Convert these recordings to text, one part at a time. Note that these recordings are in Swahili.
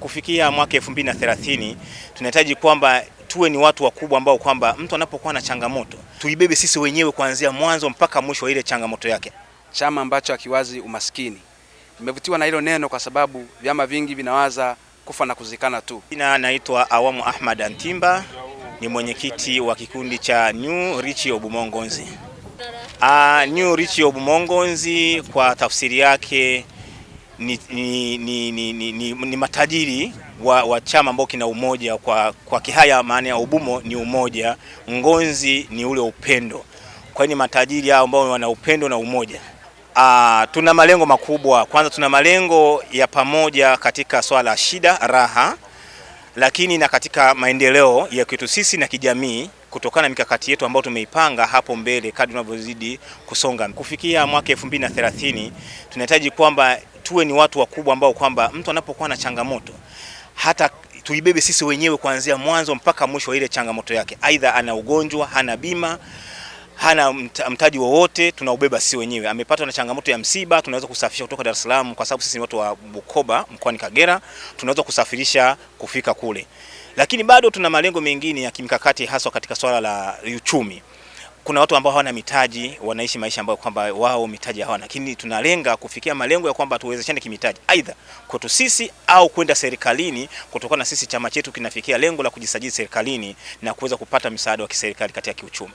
kufikia mwaka 2030 tunahitaji kwamba tuwe ni watu wakubwa ambao kwamba mtu anapokuwa na changamoto tuibebe sisi wenyewe kuanzia mwanzo mpaka mwisho wa ile changamoto yake. Chama ambacho hakiwazi umaskini. Nimevutiwa na hilo neno kwa sababu vyama vingi vinawaza kufa na kuzikana tu. Naitwa Awamu Ahmad Antimba, ni mwenyekiti wa kikundi cha New Rich Obumongonzi. New Rich Obumongonzi kwa tafsiri yake ni matajiri wa chama ambao kina umoja. Kwa Kihaya maana ya Obumo ni umoja, Ngonzi ni ule upendo. Kwa hiyo ni matajiri hao ambao wana upendo na umoja. Tuna malengo makubwa. Kwanza tuna malengo ya pamoja katika swala la shida, raha, lakini na katika maendeleo ya kwetu sisi na kijamii kutokana na mikakati yetu ambayo tumeipanga hapo mbele kadri tunavyozidi kusonga. Kufikia mwaka 2030 tunahitaji kwamba tuwe ni watu wakubwa ambao kwamba mtu anapokuwa na changamoto hata tuibebe sisi wenyewe kuanzia mwanzo mpaka mwisho wa ile changamoto yake. Aidha ana ugonjwa, hana bima, hana mtaji wowote, tunaubeba sisi wenyewe. Amepatwa na changamoto ya msiba, tunaweza kusafisha kutoka Dar es Salaam kwa sababu sisi ni watu wa Bukoba mkoani Kagera, tunaweza kusafirisha kufika kule. Lakini bado tuna malengo mengine ya kimkakati hasa katika swala la uchumi. Kuna watu ambao hawana mitaji, wanaishi maisha ambayo kwamba wao mitaji hawana, lakini tunalenga kufikia malengo ya kwamba tuwezeshane kimitaji, aidha kwetu sisi au kwenda serikalini, kutokana na sisi chama chetu kinafikia lengo la kujisajili serikalini na kuweza kupata msaada wa kiserikali katika kiuchumi.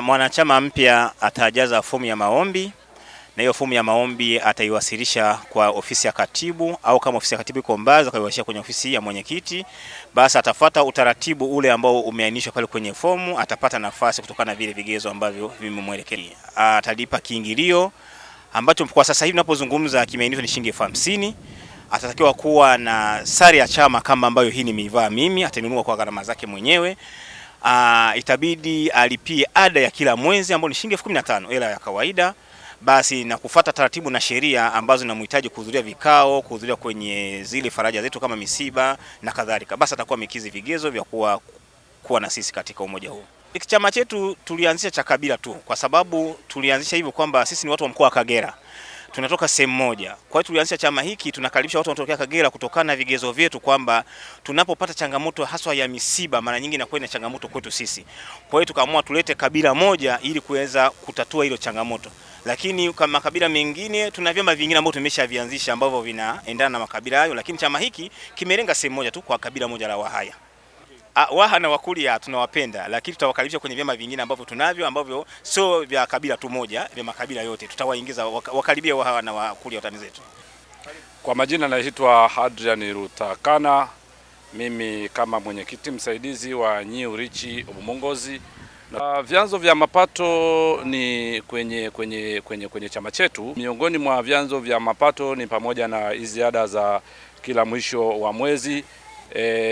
Mwanachama mpya atajaza fomu ya maombi, na hiyo fomu ya maombi ataiwasilisha kwa ofisi ya katibu, au kama ofisi ya katibu iko mbali akaiwasilisha kwenye ofisi ya mwenyekiti. Basi atafuata utaratibu ule ambao umeainishwa pale kwenye fomu, atapata nafasi kutokana na vile vigezo ambavyo vimemwelekea. Atalipa kiingilio ambacho kwa sasa hivi tunapozungumza kimeainishwa ni shilingi 50,000. Atatakiwa kuwa na sare ya chama kama ambayo hii nimeivaa mimi, atanunua kwa gharama zake mwenyewe. Itabidi alipie ada ya kila mwezi ambayo ni shilingi 15,000 hela ya kawaida. Basi na kufuata taratibu na sheria ambazo zinamhitaji kuhudhuria vikao, kuhudhuria kwenye zile faraja zetu kama misiba na kadhalika. Basi atakuwa mikizi vigezo vya kuwa na sisi katika umoja huu. Chama chetu tulianzisha cha kabila tu kwa sababu tulianzisha hivyo kwamba sisi ni watu wa mkoa wa Kagera. Tunatoka sehemu moja. Kwa hiyo tulianzisha chama hiki, tunakaribisha watu wanatokea Kagera kutokana na vigezo vyetu kwamba tunapopata changamoto haswa ya misiba mara nyingi inakuwa ni changamoto kwetu sisi. Kwa hiyo tukaamua tulete kabila moja ili kuweza kutatua hilo changamoto. Lakini kama makabila mengine tuna vyama vingine ambavyo tumeshavianzisha ambavyo vinaendana na makabila hayo, lakini chama hiki kimelenga sehemu moja tu kwa kabila moja la Wahaya. Waha na Wakuria tunawapenda, lakini tutawakaribisha kwenye vyama vingine ambavyo tunavyo ambavyo sio vya kabila tu moja, vya makabila yote. Tutawaingiza wakaribia Waha na Wakuria watani zetu. Kwa majina naitwa Adrian Rutakana, mimi kama mwenyekiti msaidizi wa New Rich Obumongozi. Vyanzo vya mapato ni kwenye chama chetu. Miongoni mwa vyanzo vya mapato ni pamoja na hizi ada za kila mwisho wa mwezi,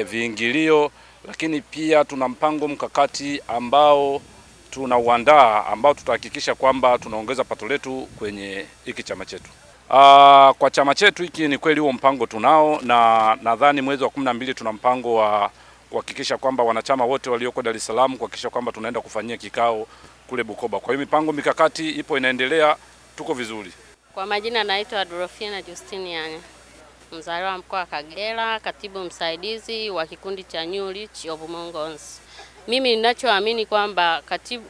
viingilio, lakini pia tuna mpango mkakati ambao tunauandaa ambao tutahakikisha kwamba tunaongeza pato letu kwenye hiki chama chetu. Kwa chama chetu hiki ni kweli huo mpango tunao, na nadhani mwezi wa 12 tuna mpango wa kuhakikisha kwamba wanachama wote walioko Dar es Salaam kuhakikisha kwamba tunaenda kufanyia kikao kule Bukoba. Kwa hiyo mipango mikakati ipo inaendelea, tuko vizuri. Kwa majina naitwa Dorofina Justinian, mzaliwa wa mkoa wa Kagera, katibu msaidizi wa kikundi cha New Rich Obumongozi. Mimi ninachoamini kwamba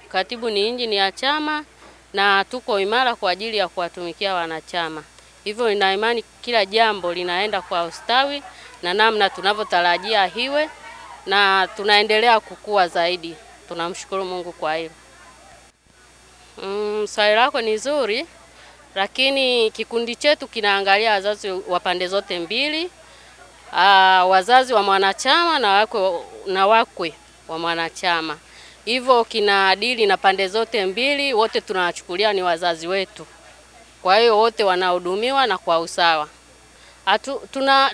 katibu ni injini ya chama na tuko imara kwa ajili ya kuwatumikia wanachama. Hivyo nina imani kila jambo linaenda kwa ustawi na namna tunavyotarajia hiwe, na tunaendelea kukua zaidi. Tunamshukuru Mungu kwa hilo. Swali lako ni zuri, lakini kikundi chetu kinaangalia wazazi wa pande zote mbili, wazazi wa mwanachama na wakwe wa mwanachama. Hivyo kinaadili na pande zote mbili, wote tunawachukulia ni wazazi wetu. Kwa hiyo wote wanahudumiwa na kwa usawa.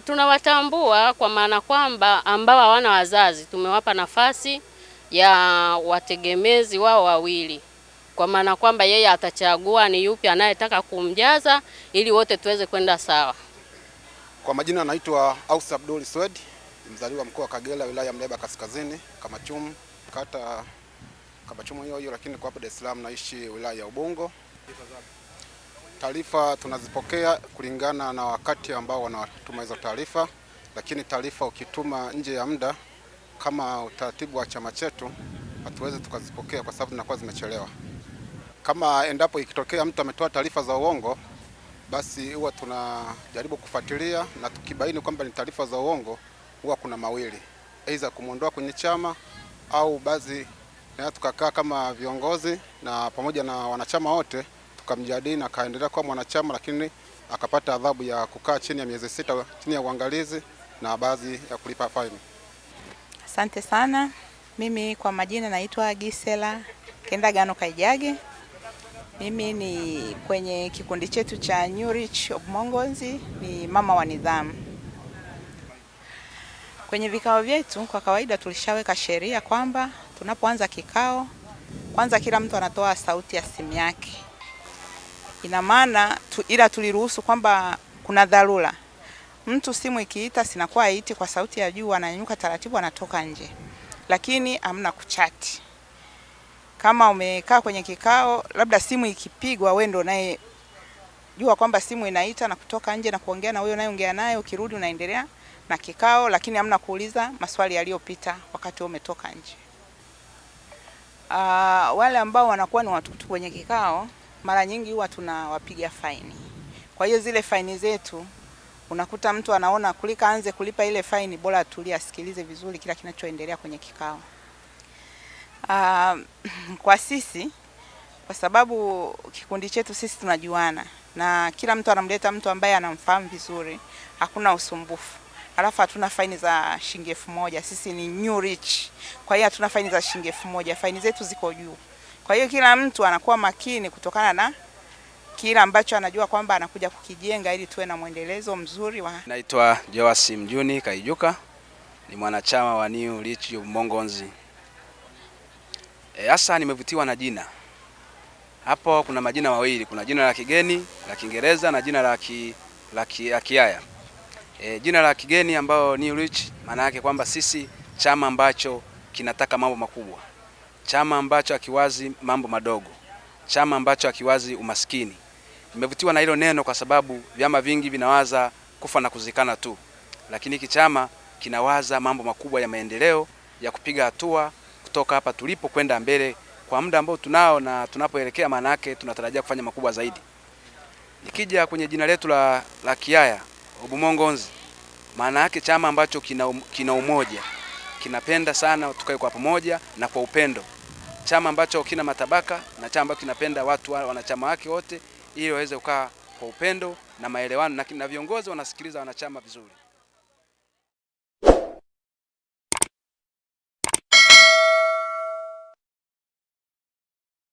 Tunawatambua kwa maana kwamba ambao hawana wazazi tumewapa nafasi ya wategemezi wao wawili, kwa maana kwamba yeye atachagua ni yupi anayetaka kumjaza ili wote tuweze kwenda sawa. Kwa majina naitwa Aus Abdul Swed, mzaliwa mkoa wa Kagera, wilaya ya Mleba Kaskazini, Kamachumu, kata Kamachumu hiyo, lakini kwa hapa Dar es Salaam naishi wilaya ya Ubungo. Taarifa tunazipokea kulingana na wakati ambao wanatuma hizo taarifa, lakini taarifa ukituma nje ya muda kama utaratibu wa chama chetu hatuwezi tukazipokea kwa sababu zinakuwa zimechelewa. Kama endapo ikitokea mtu ametoa taarifa za uongo, basi huwa tunajaribu kufuatilia, na tukibaini kwamba ni taarifa za uongo, huwa kuna mawili, aidha kumuondoa kwenye chama au baadhi na tukakaa kama viongozi na pamoja na wanachama wote tukamjadili na kaendelea kuwa mwanachama, lakini akapata adhabu ya kukaa chini ya miezi 6 chini ya uangalizi na baadhi ya kulipa faini. Asante sana. Mimi kwa majina naitwa Gisela Kendagano Kaijage. Mimi ni kwenye kikundi chetu cha New Rich Obumongozi, ni mama wa nidhamu. Kwenye vikao vyetu kwa kawaida tulishaweka sheria kwamba tunapoanza kikao kwanza kila mtu anatoa sauti ya simu yake. Ina maana ila tuliruhusu kwamba kuna dharura, mtu simu ikiita sinakuwa haiti kwa sauti ya juu, ananyanyuka taratibu anatoka nje, lakini hamna kuchati. Kama umekaa kwenye kikao, labda simu ikipigwa, wewe ndo naye jua kwamba simu inaita na kutoka nje na kuongea na wewe unayeongea naye, ukirudi unaendelea na kikao, lakini hamna kuuliza maswali yaliyopita wakati umetoka nje. Wale ambao wanakuwa ni watukutu kwenye kikao, mara nyingi huwa tunawapiga faini. Kwa hiyo zile faini zetu unakuta mtu anaona kulika anze kulipa ile faini, bora atulie asikilize vizuri kila kinachoendelea kwenye kikao. Kwa sisi, kwa sababu kikundi chetu sisi tunajuana na kila mtu anamleta mtu ambaye anamfahamu vizuri, hakuna usumbufu. Alafu hatuna faini za shilingi 1000. Sisi ni New Rich. Kwa hiyo hatuna faini za shilingi 1000. Faini zetu ziko juu. Kwa hiyo kila mtu anakuwa makini kutokana na kila ambacho anajua kwamba anakuja kukijenga ili tuwe na muendelezo mzuri wa. Naitwa Joasim Juni Kaijuka, ni mwanachama wa New Rich Obumongozi. Hasa nimevutiwa na jina. Hapo kuna majina mawili, kuna jina la kigeni la Kiingereza na jina la Kiaya. Jina la kigeni ambao New Rich, maana yake kwamba sisi chama ambacho kinataka mambo makubwa, chama ambacho hakiwazi mambo madogo, chama ambacho hakiwazi umaskini. Nimevutiwa na hilo neno kwa sababu vyama vingi vinawaza kufa na kuzikana tu, lakini hiki chama kinawaza mambo makubwa ya maendeleo, ya kupiga hatua kutoka hapa tulipo kwenda mbele kwa muda ambao tunao, na tunapoelekea maana yake tunatarajia kufanya makubwa zaidi. Nikija kwenye jina letu la Kiaya Obumongozi, maana yake chama ambacho kina umoja, kinapenda sana tukae kwa pamoja na kwa upendo, chama ambacho kina matabaka na chama ambacho kinapenda watu wanachama wake wote ili waweze kukaa kwa upendo na maelewano, na viongozi wanasikiliza wanachama vizuri.